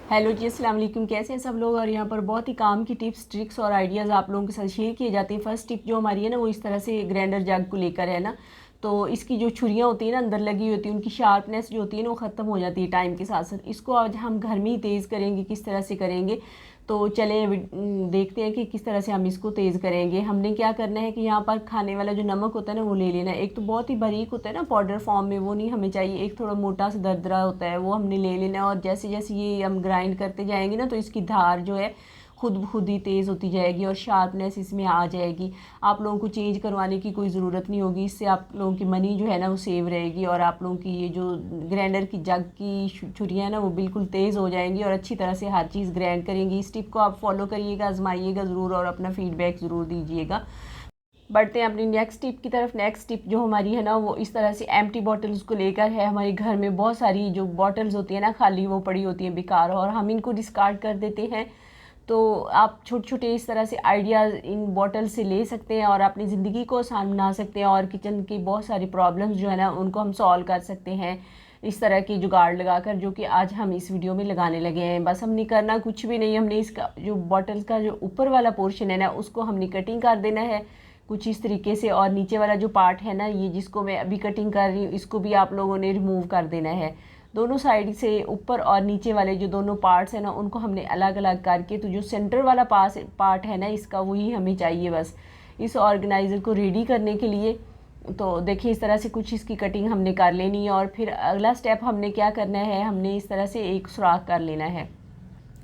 Hello जी, अस्सलाम वालेकुम। कैसे हैं सब लोग। और यहाँ पर बहुत ही काम की टिप्स ट्रिक्स और आइडियाज़ आप लोगों के साथ शेयर किए जाते हैं। फर्स्ट टिप जो हमारी है ना, वो इस तरह से ग्राइंडर जग को लेकर है ना। तो इसकी जो छुरियाँ होती है ना, अंदर लगी होती है, उनकी शार्पनेस जो होती है ना, वो ख़त्म हो जाती है टाइम के साथ साथ। इसको आज हम घर में ही तेज़ करेंगे। किस तरह से करेंगे, तो चलें देखते हैं कि किस तरह से हम इसको तेज़ करेंगे। हमने क्या करना है कि यहाँ पर खाने वाला जो नमक होता है ना, वो ले लेना है। एक तो बहुत ही बारीक होता है ना पाउडर फॉर्म में, वो नहीं हमें चाहिए। एक थोड़ा मोटा सा दरदरा होता है, वो हमने ले लेना है। और जैसे जैसे ये हम ग्राइंड करते जाएंगे ना, तो इसकी धार जो है खुद ब खुद ही तेज़ होती जाएगी और शार्पनेस इसमें आ जाएगी। आप लोगों को चेंज करवाने की कोई ज़रूरत नहीं होगी। इससे आप लोगों की मनी जो है ना, वो सेव रहेगी। और आप लोगों की ये जो ग्राइंडर की जग की छुरियाँ हैं ना, वो बिल्कुल तेज़ हो जाएंगी और अच्छी तरह से हर चीज़ ग्राइंड करेंगी। इस टिप को आप फॉलो करिएगा, आजमाइएगा ज़रूर और अपना फीडबैक ज़रूर दीजिएगा। बढ़ते हैं अपनी नेक्स्ट टिप की तरफ। नेक्स्ट टिप जो हमारी है ना, वो इस तरह से एम्प्टी बॉटल्स को लेकर है। हमारे घर में बहुत सारी जो बॉटल्स होती है ना, खाली वो पड़ी होती हैं बेकार, और हम इनको डिस्कार्ड कर देते हैं। तो आप छोटे छोटे इस तरह से आइडियाज़ इन बॉटल से ले सकते हैं और अपनी ज़िंदगी को आसान बना सकते हैं। और किचन की बहुत सारी प्रॉब्लम्स जो है ना, उनको हम सॉल्व कर सकते हैं इस तरह की जुगाड़ लगाकर, जो कि आज हम इस वीडियो में लगाने लगे हैं। बस हमने करना कुछ भी नहीं, हमने इसका जो बॉटल्स का जो ऊपर वाला पोर्शन है ना, उसको हमने कटिंग कर देना है कुछ इस तरीके से। और नीचे वाला जो पार्ट है ना, ये जिसको मैं अभी कटिंग कर रही हूँ, इसको भी आप लोगों ने रिमूव कर देना है। दोनों साइड से ऊपर और नीचे वाले जो दोनों पार्ट्स हैं ना, उनको हमने अलग अलग करके, तो जो सेंटर वाला पार्ट है ना इसका, वही हमें चाहिए बस इस ऑर्गेनाइज़र को रेडी करने के लिए। तो देखिए, इस तरह से कुछ इसकी कटिंग हमने कर लेनी है। और फिर अगला स्टेप हमने क्या करना है, हमने इस तरह से एक सुराख कर लेना है।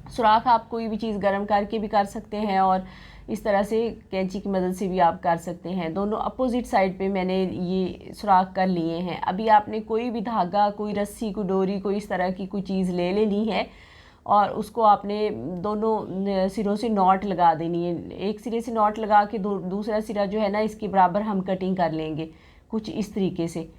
सुराख आप कोई भी चीज़ गर्म करके भी कर सकते हैं और इस तरह से कैंची की मदद से भी आप कर सकते हैं। दोनों अपोजिट साइड पे मैंने ये सुराख कर लिए हैं। अभी आपने कोई भी धागा, कोई रस्सी, कोई डोरी, कोई इस तरह की कोई चीज़ ले लेनी है और उसको आपने दोनों सिरों से नॉट लगा देनी है। एक सिरे से नॉट लगा के दूसरा सिरा जो है ना, इसके बराबर हम कटिंग कर लेंगे कुछ इस तरीके से।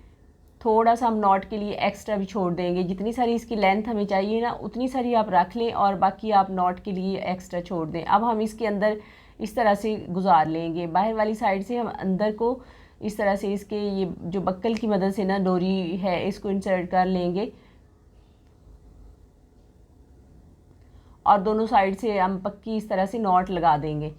थोड़ा सा हम नॉट के लिए एक्स्ट्रा भी छोड़ देंगे। जितनी सारी इसकी लेंथ हमें चाहिए ना, उतनी सारी आप रख लें और बाकी आप नॉट के लिए एक्स्ट्रा छोड़ दें। अब हम इसके अंदर इस तरह से गुजार लेंगे। बाहर वाली साइड से हम अंदर को इस तरह से इसके ये जो बक्कल की मदद से ना डोरी है, इसको इंसर्ट कर लेंगे और दोनों साइड से हम पक्की इस तरह से नॉट लगा देंगे।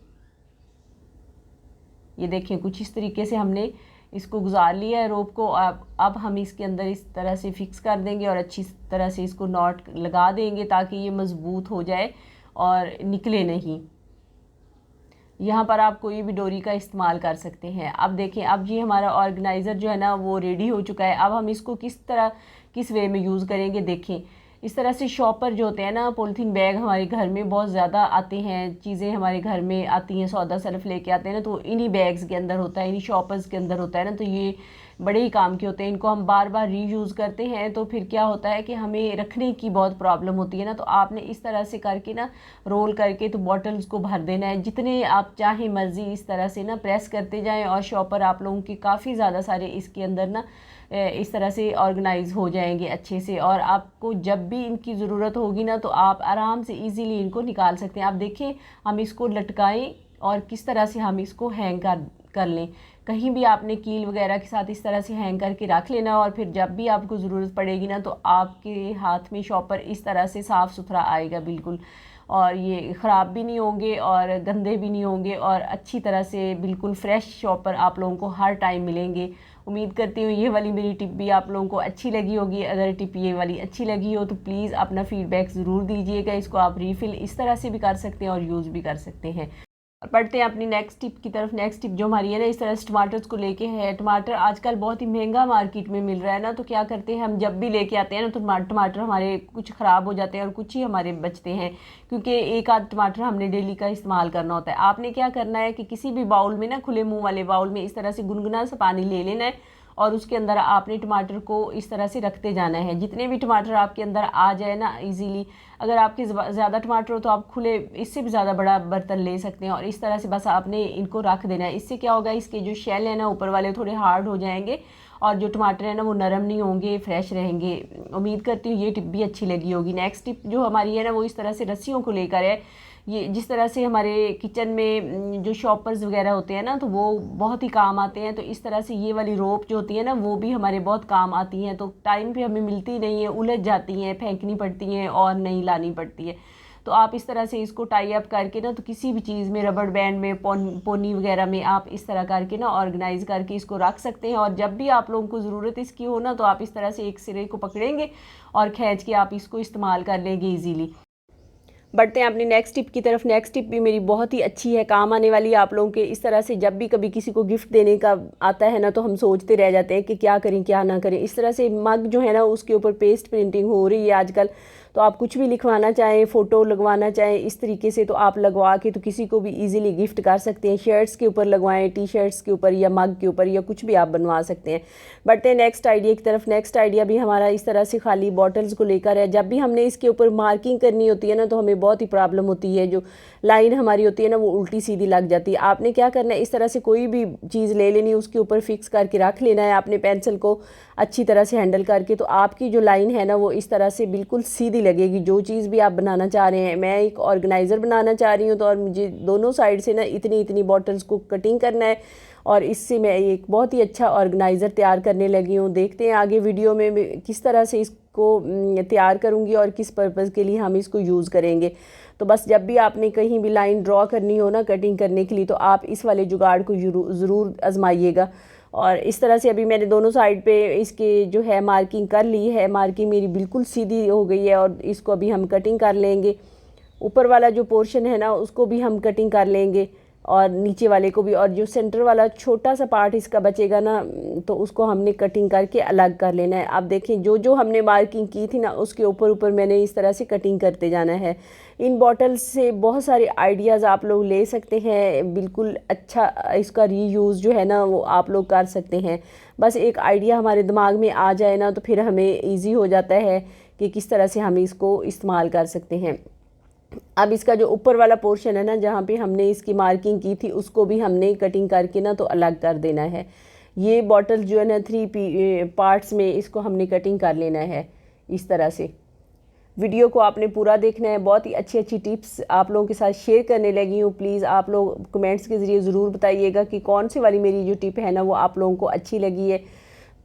ये देखें, कुछ इस तरीके से हमने इसको गुजार लिया है रोप को। अब हम इसके अंदर इस तरह से फिक्स कर देंगे और अच्छी तरह से इसको नॉट लगा देंगे ताकि ये मज़बूत हो जाए और निकले नहीं। यहाँ पर आप कोई भी डोरी का इस्तेमाल कर सकते हैं। अब देखें, अब ये हमारा ऑर्गेनाइज़र जो है ना, वो रेडी हो चुका है। अब हम इसको किस वे में यूज़ करेंगे। देखें, इस तरह से शॉपर जो होते हैं ना, पॉलीथीन बैग हमारे घर में बहुत ज़्यादा आते हैं, चीज़ें हमारे घर में आती हैं, सौदा सर्फ लेके आते हैं ना, तो इन्हीं बैग्स के अंदर होता है, इन्हीं शॉपर्स के अंदर होता है ना। तो ये बड़े ही काम के होते हैं। इनको हम बार बार रीयूज़ करते हैं, तो फिर क्या होता है कि हमें रखने की बहुत प्रॉब्लम होती है ना। तो आपने इस तरह से करके ना, रोल करके तो बॉटल्स को भर देना है। जितने आप चाहें मर्ज़ी इस तरह से ना प्रेस करते जाएं और शॉपर आप लोगों की काफ़ी ज़्यादा सारे इसके अंदर ना इस तरह से ऑर्गेनाइज हो जाएंगे अच्छे से। और आपको जब भी इनकी ज़रूरत होगी ना, तो आप आराम से इजीली इनको निकाल सकते हैं। आप देखें, हम इसको लटकाएं और किस तरह से हम इसको हैंग कर लें। कहीं भी आपने कील वगैरह के साथ इस तरह से हैंग करके रख लेना और फिर जब भी आपको ज़रूरत पड़ेगी ना, तो आपके हाथ में शॉपर इस तरह से साफ़ सुथरा आएगा बिल्कुल। और ये ख़राब भी नहीं होंगे और गंदे भी नहीं होंगे और अच्छी तरह से बिल्कुल फ्रेश शॉपर आप लोगों को हर टाइम मिलेंगे। उम्मीद करती हूँ ये वाली मेरी टिप भी आप लोगों को अच्छी लगी होगी। अगर टिप ये वाली अच्छी लगी हो तो प्लीज़ अपना फीडबैक ज़रूर दीजिएगा। इसको आप रीफ़िल इस तरह से भी कर सकते हैं और यूज़ भी कर सकते हैं। और बढ़ते हैं अपनी नेक्स्ट टिप की तरफ। नेक्स्ट टिप जो हमारी है ना, इस तरह से टमाटर्स को लेके है। टमाटर आजकल बहुत ही महंगा मार्केट में मिल रहा है ना, तो क्या करते हैं हम, जब भी लेके आते हैं ना, तो टमाटर हमारे कुछ ख़राब हो जाते हैं और कुछ ही हमारे बचते हैं, क्योंकि एक आध टमाटर हमने डेली का इस्तेमाल करना होता है। आपने क्या करना है कि किसी भी बाउल में ना, खुले मुँह वाले बाउल में इस तरह से गुनगुना सा पानी ले लेना है और उसके अंदर आपने टमाटर को इस तरह से रखते जाना है। जितने भी टमाटर आपके अंदर आ जाए ना इजीली, अगर आपके ज़्यादा टमाटर हो तो आप खुले इससे भी ज़्यादा बड़ा बर्तन ले सकते हैं और इस तरह से बस आपने इनको रख देना है। इससे क्या होगा, इसके जो शेल है ना ऊपर वाले, थोड़े हार्ड हो जाएंगे और जो टमाटर है ना, वो नरम नहीं होंगे, फ्रेश रहेंगे। उम्मीद करती हूँ ये टिप भी अच्छी लगी होगी। नेक्स्ट टिप जो हमारी है ना, वो इस तरह से रस्सियों को लेकर है। ये जिस तरह से हमारे किचन में जो शॉपर्स वगैरह होते हैं ना, तो वो बहुत ही काम आते हैं। तो इस तरह से ये वाली रोप जो होती है ना, वो भी हमारे बहुत काम आती हैं। तो टाइम पे हमें मिलती नहीं है, उलझ जाती हैं, फेंकनी पड़ती हैं और नहीं लानी पड़ती है। तो आप इस तरह से इसको टाई अप करके ना, तो किसी भी चीज़ में, रबड़ बैंड में, पोनी वगैरह में आप इस तरह करके ना ऑर्गेनाइज करके इसको रख सकते हैं। और जब भी आप लोगों को ज़रूरत इसकी हो ना, तो आप इस तरह से एक सिरे को पकड़ेंगे और खींच के आप इसको इस्तेमाल कर लेंगे ईजीली। बढ़ते हैं अपनी नेक्स्ट टिप की तरफ। नेक्स्ट टिप भी मेरी बहुत ही अच्छी है, काम आने वाली है आप लोगों के। इस तरह से जब भी कभी किसी को गिफ्ट देने का आता है ना, तो हम सोचते रह जाते हैं कि क्या करें क्या ना करें। इस तरह से मग जो है ना, उसके ऊपर पेस्ट प्रिंटिंग हो रही है आजकल। तो आप कुछ भी लिखवाना चाहें, फ़ोटो लगवाना चाहें इस तरीके से, तो आप लगवा के तो किसी को भी इजीली गिफ्ट कर सकते हैं। शर्ट्स के ऊपर लगवाएं, टी शर्ट्स के ऊपर या मग के ऊपर, या कुछ भी आप बनवा सकते हैं। बढ़ते हैं नेक्स्ट आइडिया की तरफ। नेक्स्ट आइडिया भी हमारा इस तरह से खाली बॉटल्स को लेकर है। जब भी हमने इसके ऊपर मार्किंग करनी होती है ना, तो हमें बहुत ही प्रॉब्लम होती है। जो लाइन हमारी होती है ना, वो उल्टी सीधी लग जाती है। आपने क्या करना है, इस तरह से कोई भी चीज़ ले लेनी, उसके ऊपर फिक्स करके रख लेना है आपने पेंसिल को अच्छी तरह से हैंडल करके। तो आपकी जो लाइन है ना, वो इस तरह से बिल्कुल सीधी लगेगी। जो चीज़ भी आप बनाना चाह रहे हैं, मैं एक ऑर्गेनाइज़र बनाना चाह रही हूँ, तो और मुझे दोनों साइड से ना इतनी इतनी बॉटल्स को कटिंग करना है, और इससे मैं एक बहुत ही अच्छा ऑर्गेनाइज़र तैयार करने लगी हूँ। देखते हैं आगे वीडियो में मैं किस तरह से इसको तैयार करूँगी और किस पर्पज़ के लिए हम इसको यूज़ करेंगे। तो बस जब भी आपने कहीं भी लाइन ड्रॉ करनी हो ना कटिंग करने के लिए, तो आप इस वाले जुगाड़ को ज़रूर आजमाइएगा। और इस तरह से अभी मैंने दोनों साइड पे इसके जो है मार्किंग कर ली है। मार्किंग मेरी बिल्कुल सीधी हो गई है, और इसको अभी हम कटिंग कर लेंगे। ऊपर वाला जो पोर्शन है ना, उसको भी हम कटिंग कर लेंगे, और नीचे वाले को भी। और जो सेंटर वाला छोटा सा पार्ट इसका बचेगा ना, तो उसको हमने कटिंग करके अलग कर लेना है। आप देखें, जो जो हमने मार्किंग की थी ना, उसके ऊपर ऊपर मैंने इस तरह से कटिंग करते जाना है। इन बॉटल्स से बहुत सारे आइडियाज़ आप लोग ले सकते हैं। बिल्कुल अच्छा इसका रीयूज़ जो है ना, वो आप लोग कर सकते हैं। बस एक आइडिया हमारे दिमाग में आ जाए ना, तो फिर हमें ईजी हो जाता है कि किस तरह से हम इसको इस्तेमाल कर सकते हैं। अब इसका जो ऊपर वाला पोर्शन है ना, जहाँ पे हमने इसकी मार्किंग की थी, उसको भी हमने कटिंग करके ना तो अलग कर देना है। ये बॉटल जो है ना 3 पार्ट्स में इसको हमने कटिंग कर लेना है इस तरह से। वीडियो को आपने पूरा देखना है। बहुत ही अच्छी अच्छी टिप्स आप लोगों के साथ शेयर करने लगी हूँ। प्लीज़ आप लोग कमेंट्स के ज़रिए ज़रूर बताइएगा कि कौन सी वाली मेरी जो टिप है ना, वो आप लोगों को अच्छी लगी है।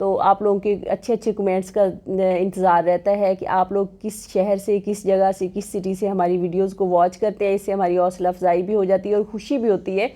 तो आप लोगों के अच्छे अच्छे कमेंट्स का इंतज़ार रहता है कि आप लोग किस शहर से, किस जगह से, किस सिटी से हमारी वीडियोस को वॉच करते हैं। इससे हमारी हौसला अफजाई भी हो जाती है और खुशी भी होती है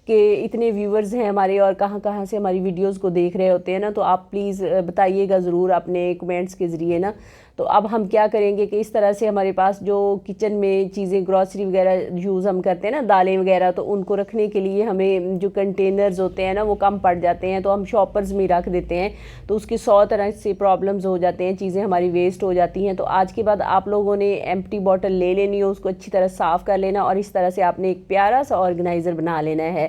कि इतने व्यूवर्स हैं हमारे, और कहाँ कहाँ से हमारी वीडियोस को देख रहे होते हैं ना। तो आप प्लीज़ बताइएगा ज़रूर अपने कमेंट्स के ज़रिए ना। तो अब हम क्या करेंगे कि इस तरह से हमारे पास जो किचन में चीज़ें, ग्रॉसरी वगैरह यूज़ हम करते हैं ना, दालें वगैरह, तो उनको रखने के लिए हमें जो कंटेनर्स होते हैं ना, वो कम पड़ जाते हैं। तो हम शॉपर्स में रख देते हैं, तो उसके 100 तरह से प्रॉब्लम्स हो जाते हैं, चीज़ें हमारी वेस्ट हो जाती हैं। तो आज के बाद आप लोगों ने एम्प्टी बॉटल ले लेनी हो, उसको अच्छी तरह साफ़ कर लेना, और इस तरह से आपने एक प्यारा सा ऑर्गेनाइज़र बना लेना है।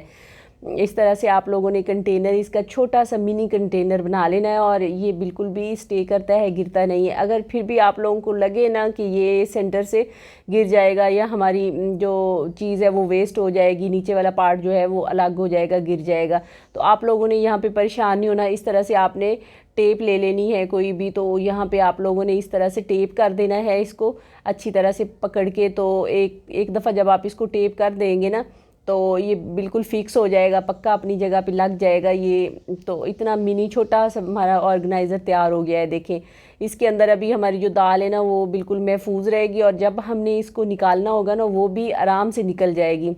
इस तरह से आप लोगों ने कंटेनर, इसका छोटा सा मिनी कंटेनर बना लेना है, और ये बिल्कुल भी स्टे करता है, गिरता नहीं है। अगर फिर भी आप लोगों को लगे ना कि ये सेंटर से गिर जाएगा, या हमारी जो चीज़ है वो वेस्ट हो जाएगी, नीचे वाला पार्ट जो है वो अलग हो जाएगा, गिर जाएगा, तो आप लोगों ने यहाँ पे परेशान नहीं होना। इस तरह से आपने टेप ले लेनी है कोई भी, तो यहाँ पे आप लोगों ने इस तरह से टेप कर देना है इसको अच्छी तरह से पकड़ के। तो एक दफ़ा जब आप इसको टेप कर देंगे ना, तो ये बिल्कुल फिक्स हो जाएगा, पक्का अपनी जगह पे लग जाएगा ये। तो इतना मिनी छोटा सा हमारा ऑर्गेनाइज़र तैयार हो गया है। देखें, इसके अंदर अभी हमारी जो दाल है ना, वो बिल्कुल महफूज रहेगी, और जब हमने इसको निकालना होगा ना, वो भी आराम से निकल जाएगी।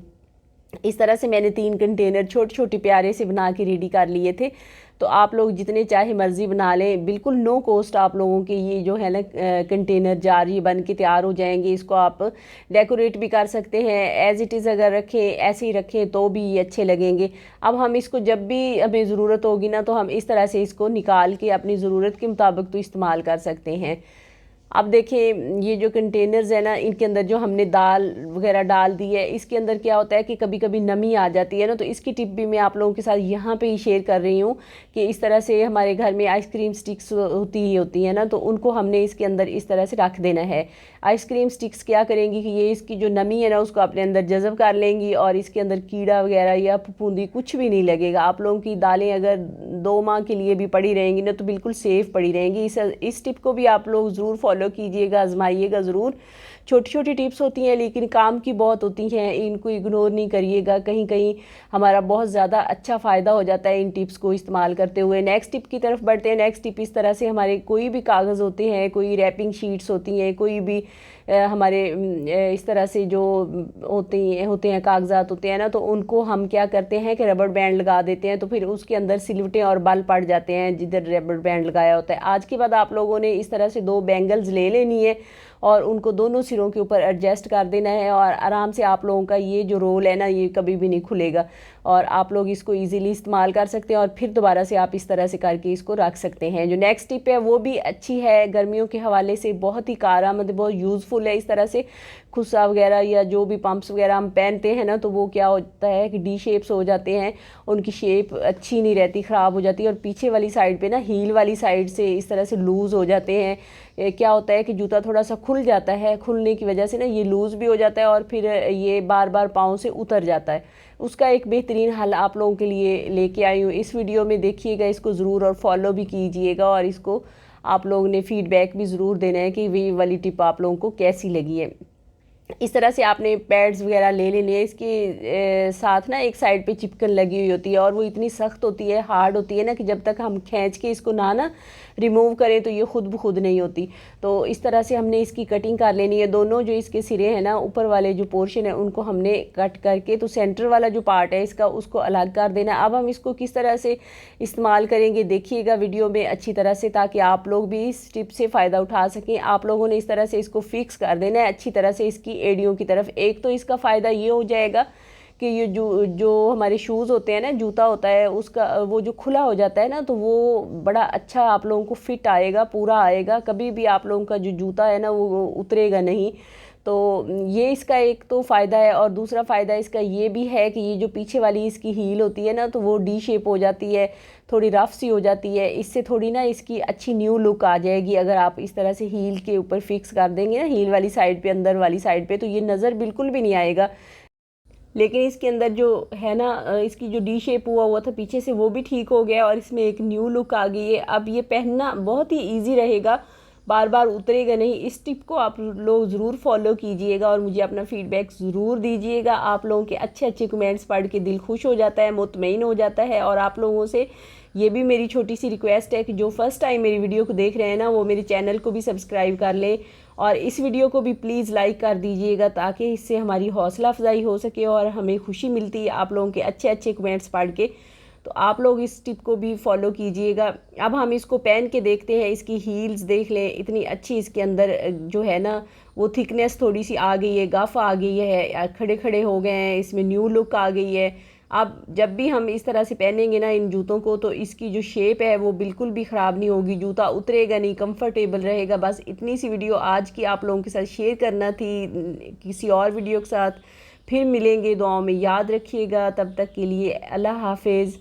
इस तरह से मैंने 3 कंटेनर छोटे छोटे प्यारे से बना के रेडी कर लिए थे। तो आप लोग जितने चाहे मर्ज़ी बना लें, बिल्कुल नो कॉस्ट आप लोगों के ये जो है ना कंटेनर जार ये बन के तैयार हो जाएंगे। इसको आप डेकोरेट भी कर सकते हैं, एज़ इट इज़ अगर रखें, ऐसे ही रखें तो भी ये अच्छे लगेंगे। अब हम इसको जब भी हमें ज़रूरत होगी ना, तो हम इस तरह से इसको निकाल के अपनी ज़रूरत के मुताबिक तो इस्तेमाल कर सकते हैं। अब देखें, ये जो कंटेनर्स है ना, इनके अंदर जो हमने दाल वगैरह डाल दी है, इसके अंदर क्या होता है कि कभी कभी नमी आ जाती है ना। तो इसकी टिप भी मैं आप लोगों के साथ यहाँ पे ही शेयर कर रही हूँ कि इस तरह से हमारे घर में आइसक्रीम स्टिक्स होती है ना, तो उनको हमने इसके अंदर इस तरह से रख देना है। आइसक्रीम स्टिक्स क्या करेंगी कि ये इसकी जो नमी है ना, उसको अपने अंदर जज़ब कर लेंगी, और इसके अंदर कीड़ा वगैरह या फफूंदी कुछ भी नहीं लगेगा। आप लोगों की दालें अगर 2 माह के लिए भी पड़ी रहेंगी ना, तो बिल्कुल सेफ़ पड़ी रहेंगी। इस टिप को भी आप लोग ज़रूर फॉलो कीजिएगा, आजमाइएगा ज़रूर। छोटी छोटी टिप्स होती हैं लेकिन काम की बहुत होती हैं, इनको इग्नोर नहीं करिएगा, कहीं कहीं हमारा बहुत ज़्यादा अच्छा फ़ायदा हो जाता है इन टिप्स को इस्तेमाल करते हुए। नेक्स्ट टिप की तरफ बढ़ते हैं। नेक्स्ट टिप इस तरह से, हमारे कोई भी कागज़ होते हैं, कोई रैपिंग शीट्स होती हैं, कोई भी हमारे इस तरह से जो होते हैं कागजात होते हैं ना, तो उनको हम क्या करते हैं कि रबड़ बैंड लगा देते हैं, तो फिर उसके अंदर सिलवटें और बल पड़ जाते हैं जिधर रबड़ बैंड लगाया होता है। आज के बाद आप लोगों ने इस तरह से 2 बैंगल्स ले लेनी है और उनको दोनों सिरों के ऊपर एडजस्ट कर देना है और आराम से आप लोगों का ये जो रोल है ना, ये कभी भी नहीं खुलेगा और आप लोग इसको इजीली इस्तेमाल कर सकते हैं और फिर दोबारा से आप इस तरह से करके इसको रख सकते हैं। जो नेक्स्ट टिप है वो भी अच्छी है, गर्मियों के हवाले से बहुत ही कारआमद, बहुत यूज़फुल है। इस तरह से खुस्सा वगैरह या जो भी पम्प्स वगैरह हम पहनते हैं ना, तो वो क्या होता है कि डी शेप्स हो जाते हैं, उनकी शेप अच्छी नहीं रहती, ख़राब हो जाती है और पीछे वाली साइड पे ना, हील वाली साइड से इस तरह से लूज़ हो जाते हैं। क्या होता है कि जूता थोड़ा सा खुल जाता है, खुलने की वजह से ना ये लूज़ भी हो जाता है और फिर ये बार बार पाँव से उतर जाता है। उसका एक बेहतरीन हल आप लोगों के लिए लेके आई हूँ, इस वीडियो में देखिएगा इसको ज़रूर और फॉलो भी कीजिएगा और इसको आप लोगों ने फीडबैक भी ज़रूर देना है कि ये वाली टिप आप लोगों को कैसी लगी है। इस तरह से आपने पैड्स वगैरह ले लेने हैं, इसके साथ ना एक साइड पे चिपकन लगी हुई होती है और वो इतनी सख्त होती है, हार्ड होती है ना, कि जब तक हम खींच के इसको ना रिमूव करें तो ये खुद ब खुद नहीं होती। तो इस तरह से हमने इसकी कटिंग कर लेनी है। दोनों जो इसके सिरे हैं ना, ऊपर वाले जो पोर्शन है उनको हमने कट करके, तो सेंटर वाला जो पार्ट है इसका, उसको अलग कर देना। अब हम इसको किस तरह से इस्तेमाल करेंगे देखिएगा वीडियो में अच्छी तरह से, ताकि आप लोग भी इस टिप से फ़ायदा उठा सकें। आप लोगों ने इस तरह से इसको फिक्स कर देना है अच्छी तरह से इसकी एड़ियों की तरफ। एक तो इसका फ़ायदा ये हो जाएगा कि ये जो हमारे शूज़ होते हैं ना, जूता होता है उसका वो जो खुला हो जाता है ना, तो वो बड़ा अच्छा आप लोगों को फिट आएगा, पूरा आएगा, कभी भी आप लोगों का जो जूता है ना वो उतरेगा नहीं। तो ये इसका एक तो फ़ायदा है और दूसरा फ़ायदा इसका ये भी है कि ये जो पीछे वाली इसकी हील होती है ना, तो वो डी शेप हो जाती है, थोड़ी रफ सी हो जाती है। इससे थोड़ी ना इसकी अच्छी न्यू लुक आ जाएगी अगर आप इस तरह से हील के ऊपर फिक्स कर देंगे ना, हील वाली साइड पे, अंदर वाली साइड पे, तो ये नज़र बिल्कुल भी नहीं आएगा। लेकिन इसके अंदर जो है ना, इसकी जो डी शेप हुआ था पीछे से, वो भी ठीक हो गया और इसमें एक न्यू लुक आ गई है। अब ये पहनना बहुत ही ईजी रहेगा, बार बार उतरेगा नहीं। इस टिप को आप लोग ज़रूर फॉलो कीजिएगा और मुझे अपना फीडबैक ज़रूर दीजिएगा। आप लोगों के अच्छे अच्छे कमेंट्स पढ़ के दिल खुश हो जाता है, मुतमईन हो जाता है। और आप लोगों से ये भी मेरी छोटी सी रिक्वेस्ट है कि जो फर्स्ट टाइम मेरी वीडियो को देख रहे हैं ना, वो मेरे चैनल को भी सब्सक्राइब कर लें और इस वीडियो को भी प्लीज़ लाइक कर दीजिएगा, ताकि इससे हमारी हौसला अफजाई हो सके और हमें खुशी मिलती है आप लोगों के अच्छे अच्छे कमेंट्स पढ़ के। तो आप लोग इस टिप को भी फॉलो कीजिएगा। अब हम इसको पहन के देखते हैं। इसकी हील्स देख लें, इतनी अच्छी इसके अंदर जो है ना वो थिकनेस थोड़ी सी आ गई है, गफ आ गई है, खड़े खड़े हो गए हैं, इसमें न्यू लुक आ गई है। अब जब भी हम इस तरह से पहनेंगे ना इन जूतों को, तो इसकी जो शेप है वो बिल्कुल भी ख़राब नहीं होगी, जूता उतरेगा नहीं, कंफर्टेबल रहेगा। बस इतनी सी वीडियो आज की आप लोगों के साथ शेयर करना थी। किसी और वीडियो के साथ फिर मिलेंगे, दुआओं में याद रखिएगा। तब तक के लिए अल्लाह हाफिज़।